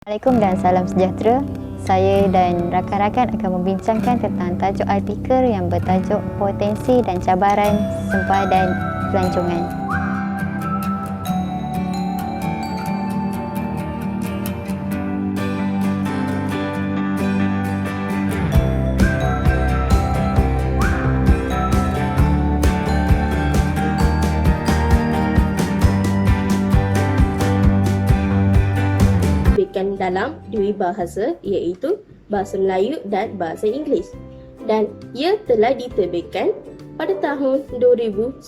Assalamualaikum dan salam sejahtera. Saya dan rakan-rakan akan membincangkan tentang tajuk artikel yang bertajuk Potensi dan Cabaran Sempadan Pelancongan. Dalam dua bahasa iaitu Bahasa Melayu dan Bahasa Inggeris, dan ia telah diterbitkan pada tahun 2010.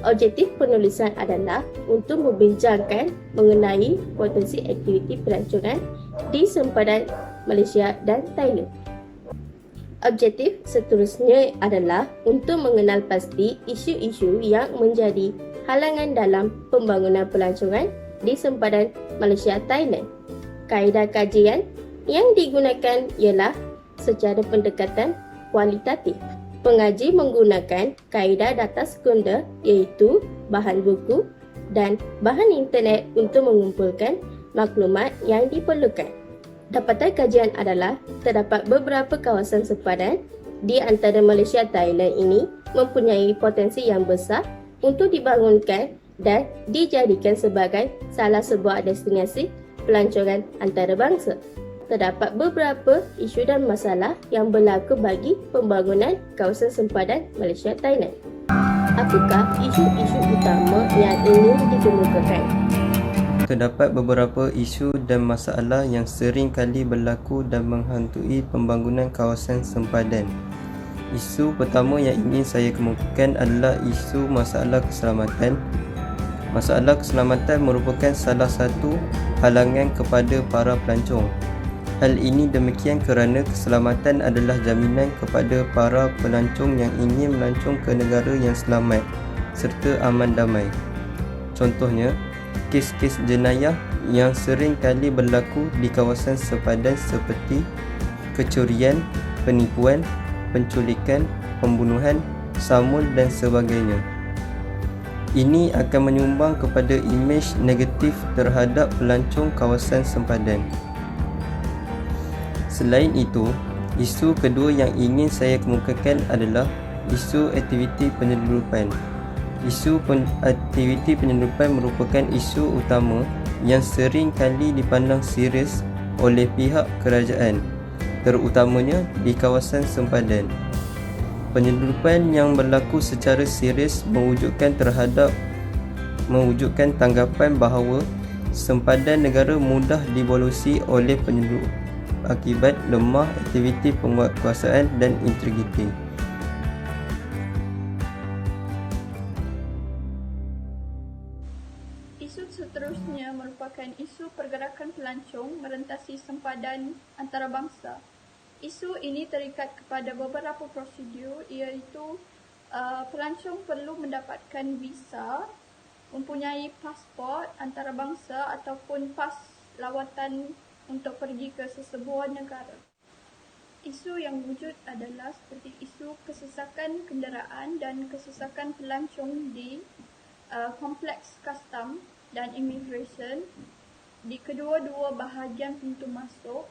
Objektif penulisan adalah untuk membincangkan mengenai potensi aktiviti pelancongan di sempadan Malaysia dan Thailand. Objektif seterusnya adalah untuk mengenal pasti isu-isu yang menjadi halangan dalam pembangunan pelancongan di sempadan Malaysia-Thailand. Kaedah kajian yang digunakan ialah secara pendekatan kualitatif. Pengaji menggunakan kaedah data sekunder iaitu bahan buku dan bahan internet untuk mengumpulkan maklumat yang diperlukan. Dapatan kajian adalah terdapat beberapa kawasan sempadan di antara Malaysia Thailand ini mempunyai potensi yang besar untuk dibangunkan dan dijadikan sebagai salah sebuah destinasi pelancongan antarabangsa. Terdapat beberapa isu dan masalah yang berlaku bagi pembangunan kawasan sempadan Malaysia Thailand. Apakah isu-isu utama yang ingin dikemukakan? Terdapat beberapa isu dan masalah yang sering kali berlaku dan menghantui pembangunan kawasan sempadan. Isu pertama yang ingin saya kemukakan adalah isu masalah keselamatan. Masalah keselamatan merupakan salah satu halangan kepada para pelancong. Hal ini demikian kerana keselamatan adalah jaminan kepada para pelancong yang ingin melancong ke negara yang selamat serta aman damai. Contohnya, kes-kes jenayah yang sering kali berlaku di kawasan sempadan seperti kecurian, penipuan, penculikan, pembunuhan, samul dan sebagainya. Ini akan menyumbang kepada imej negatif terhadap pelancong kawasan sempadan. Selain itu, isu kedua yang ingin saya kemukakan adalah isu aktiviti penyeludupan. Aktiviti penyeludupan merupakan isu utama yang sering kali dipandang serius oleh pihak kerajaan, terutamanya di kawasan sempadan. Penyeludupan yang berlaku secara serius mewujudkan tanggapan bahawa sempadan negara mudah dibolusi oleh penyeludup akibat lemah aktiviti penguatkuasaan dan integriti. Isu seterusnya merupakan isu pergerakan pelancong merentasi sempadan antarabangsa. Isu ini terikat kepada beberapa prosedur iaitu pelancong perlu mendapatkan visa, mempunyai pasport antarabangsa ataupun pas lawatan untuk pergi ke sesebuah negara. Isu yang wujud adalah seperti isu kesesakan kenderaan dan kesesakan pelancong di kompleks custom dan immigration di kedua-dua bahagian pintu masuk,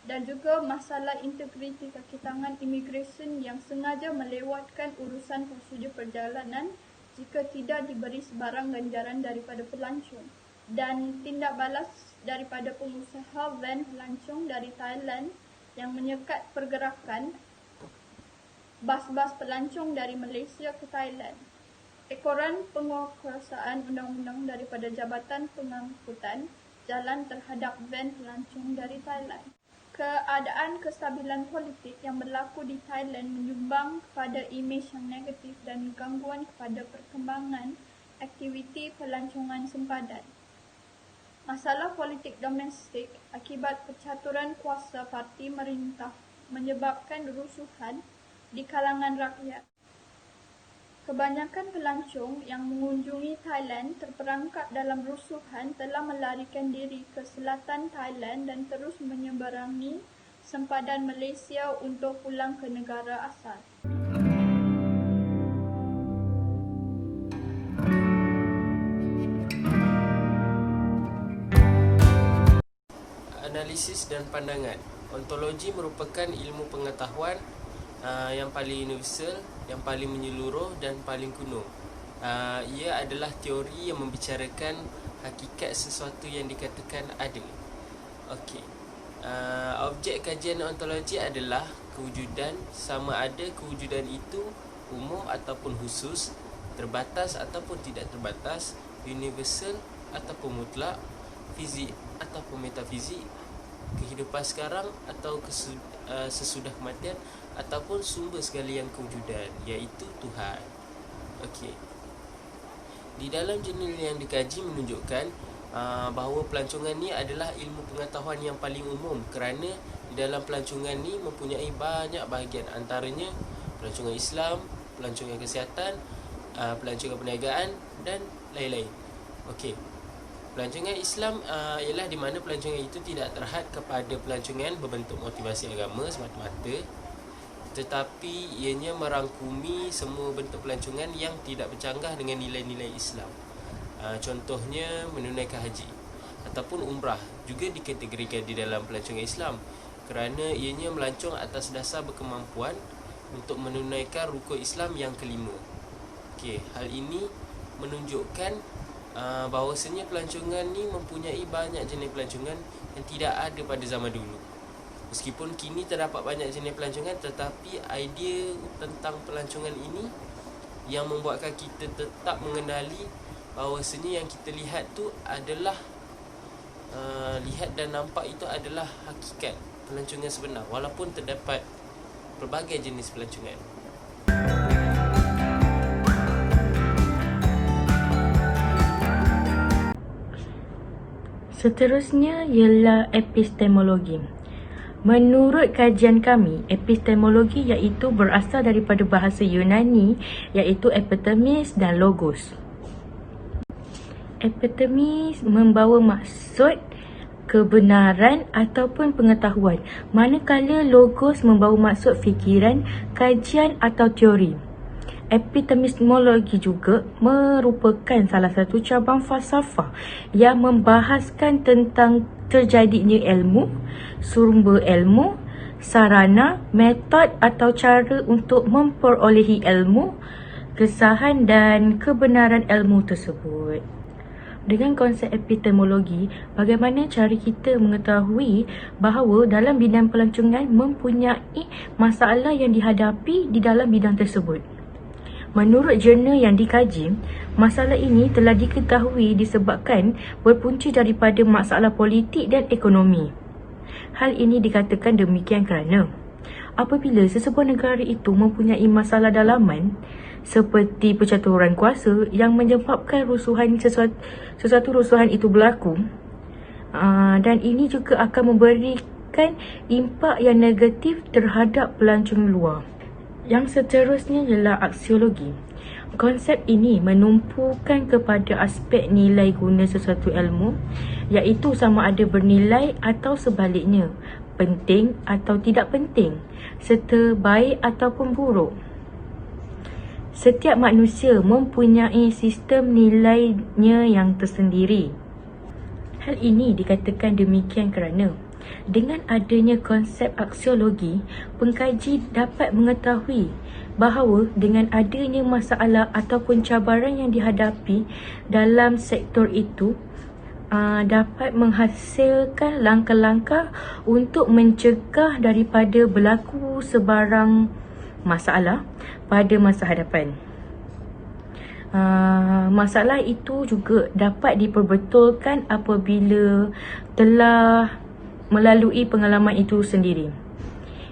dan juga masalah integriti kaki tangan immigration yang sengaja melewatkan urusan prosedur perjalanan jika tidak diberi sebarang ganjaran daripada pelancong, dan tindak balas daripada pengusaha van pelancong dari Thailand yang menyekat pergerakan bas-bas pelancong dari Malaysia ke Thailand. Ekoran penguasaan undang-undang daripada Jabatan Pengangkutan Jalan terhadap van pelancong dari Thailand. Keadaan kestabilan politik yang berlaku di Thailand menyumbang kepada imej yang negatif dan gangguan kepada perkembangan aktiviti pelancongan sempadan. Masalah politik domestik akibat percaturan kuasa parti merintah menyebabkan rusuhan di kalangan rakyat. Kebanyakan pelancong yang mengunjungi Thailand terperangkap dalam rusuhan telah melarikan diri ke selatan Thailand dan terus menyeberangi sempadan Malaysia untuk pulang ke negara asal. analisis dan pandangan. Ontologi merupakan ilmu pengetahuan yang paling universal, yang paling menyeluruh dan paling kuno. Ia adalah teori yang membicarakan hakikat sesuatu yang dikatakan ada. Okey. Objek kajian ontologi adalah kewujudan, sama ada kewujudan itu umum ataupun khusus, terbatas ataupun tidak terbatas, universal ataupun mutlak, fizik ataupun metafizik, kehidupan sekarang atau sesudah kematian, ataupun sumber segala yang kewujudan, iaitu Tuhan. Okey. Di dalam jurnal yang dikaji menunjukkan bahawa pelancongan ni adalah ilmu pengetahuan yang paling umum, kerana di dalam pelancongan ni mempunyai banyak bahagian, antaranya pelancongan Islam, pelancongan kesihatan, pelancongan perniagaan dan lain-lain. Okey. Pelancongan Islam ialah di mana pelancongan itu tidak terhad kepada pelancongan berbentuk motivasi agama semata-mata, tetapi ianya merangkumi semua bentuk pelancongan yang tidak bercanggah dengan nilai-nilai Islam. Contohnya menunaikan haji ataupun umrah juga dikategorikan di dalam pelancongan Islam, kerana ianya melancong atas dasar berkemampuan untuk menunaikan rukun Islam yang kelima. Okey, hal ini menunjukkan bahawasanya pelancongan ni mempunyai banyak jenis pelancongan yang tidak ada pada zaman dulu. Meskipun kini terdapat banyak jenis pelancongan, tetapi idea tentang pelancongan ini yang membuatkan kita tetap mengenali bahawasanya yang kita lihat tu adalah lihat dan nampak itu adalah hakikat pelancongan sebenar, walaupun terdapat pelbagai jenis pelancongan. Seterusnya ialah epistemologi. Menurut kajian kami, epistemologi iaitu berasal daripada bahasa Yunani iaitu epithemis dan logos. Epithemis membawa maksud kebenaran ataupun pengetahuan, manakala logos membawa maksud fikiran, kajian atau teori. Epistemologi juga merupakan salah satu cabang falsafah yang membahaskan tentang terjadinya ilmu, sumber ilmu, sarana, metod atau cara untuk memperolehi ilmu, kesahan dan kebenaran ilmu tersebut. Dengan konsep epistemologi, bagaimana cara kita mengetahui bahawa dalam bidang pelancongan mempunyai masalah yang dihadapi di dalam bidang tersebut. Menurut jurnal yang dikaji, masalah ini telah diketahui disebabkan berpunca daripada masalah politik dan ekonomi. Hal ini dikatakan demikian kerana apabila sesebuah negara itu mempunyai masalah dalaman seperti percaturan kuasa yang menyebabkan sesuatu rusuhan itu berlaku, dan ini juga akan memberikan impak yang negatif terhadap pelancong luar. Yang seterusnya ialah aksiologi. Konsep ini menumpukan kepada aspek nilai guna sesuatu ilmu, iaitu sama ada bernilai atau sebaliknya, penting atau tidak penting, serta baik ataupun buruk. Setiap manusia mempunyai sistem nilainya yang tersendiri. Hal ini dikatakan demikian kerana dengan adanya konsep aksiologi, pengkaji dapat mengetahui bahawa dengan adanya masalah ataupun cabaran yang dihadapi dalam sektor itu, dapat menghasilkan langkah-langkah untuk mencegah daripada berlaku sebarang masalah pada masa hadapan. Masalah itu juga dapat diperbetulkan apabila telah melalui pengalaman itu sendiri.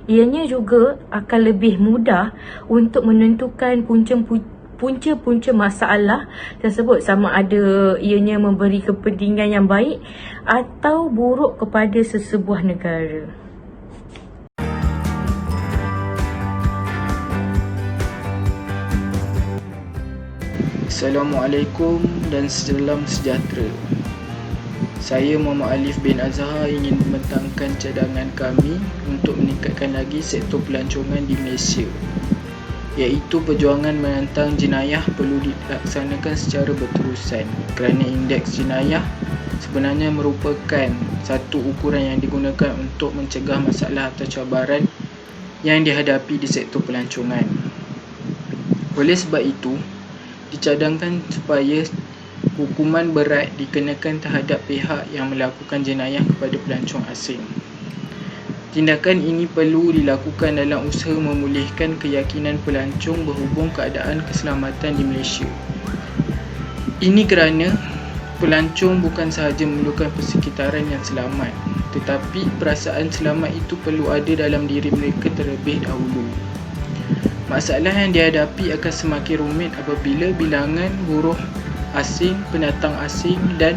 Ianya juga akan lebih mudah untuk menentukan punca-punca masalah tersebut, sama ada ianya memberi kepentingan yang baik atau buruk kepada sesebuah negara. Assalamualaikum dan salam sejahtera. Saya Muhammad Alif bin Azhar ingin membentangkan cadangan kami untuk meningkatkan lagi sektor pelancongan di Malaysia, iaitu perjuangan menentang jenayah perlu dilaksanakan secara berterusan kerana indeks jenayah sebenarnya merupakan satu ukuran yang digunakan untuk mencegah masalah atau cabaran yang dihadapi di sektor pelancongan. Oleh sebab itu, dicadangkan supaya hukuman berat dikenakan terhadap pihak yang melakukan jenayah kepada pelancong asing. Tindakan ini perlu dilakukan dalam usaha memulihkan keyakinan pelancong berhubung keadaan keselamatan di Malaysia. Ini kerana pelancong bukan sahaja memerlukan persekitaran yang selamat, tetapi perasaan selamat itu perlu ada dalam diri mereka terlebih dahulu. Masalah yang dihadapi akan semakin rumit apabila bilangan buruh asing, pendatang asing dan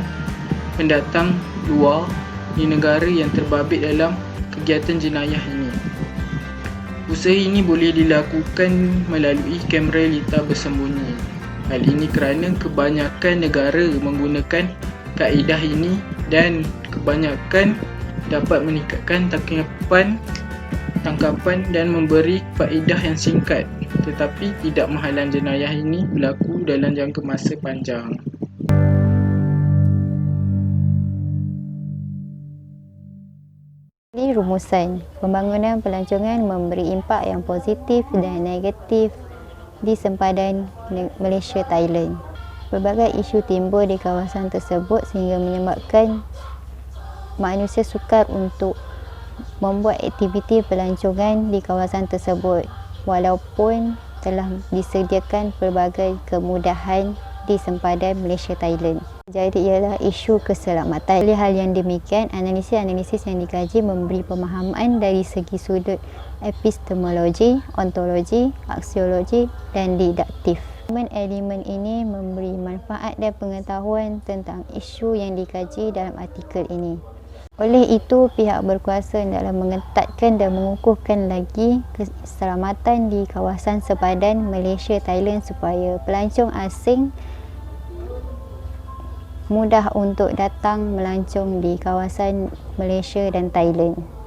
pendatang luar di negara yang terbabit dalam kegiatan jenayah ini. Usaha ini boleh dilakukan melalui kamera litar bersembunyi. Hal ini kerana kebanyakan negara menggunakan kaedah ini dan kebanyakan dapat meningkatkan tangkapan dan memberi faedah yang singkat, tetapi tidak menghalang jenayah ini berlaku dalam jangka masa panjang. Ini rumusan. Pembangunan pelancongan memberi impak yang positif dan negatif di sempadan Malaysia Thailand. Berbagai isu timbul di kawasan tersebut sehingga menyebabkan manusia sukar untuk membuat aktiviti pelancongan di kawasan tersebut walaupun telah disediakan pelbagai kemudahan di sempadan Malaysia Thailand. Jadi ialah isu keselamatan. Oleh hal yang demikian, analisis yang dikaji memberi pemahaman dari segi sudut epistemologi, ontologi, aksiologi dan didaktif. Elemen ini memberi manfaat dan pengetahuan tentang isu yang dikaji dalam artikel ini. Oleh itu, pihak berkuasa hendaklah mengetatkan dan mengukuhkan lagi keselamatan di kawasan sepadan Malaysia Thailand supaya pelancong asing mudah untuk datang melancong di kawasan Malaysia dan Thailand.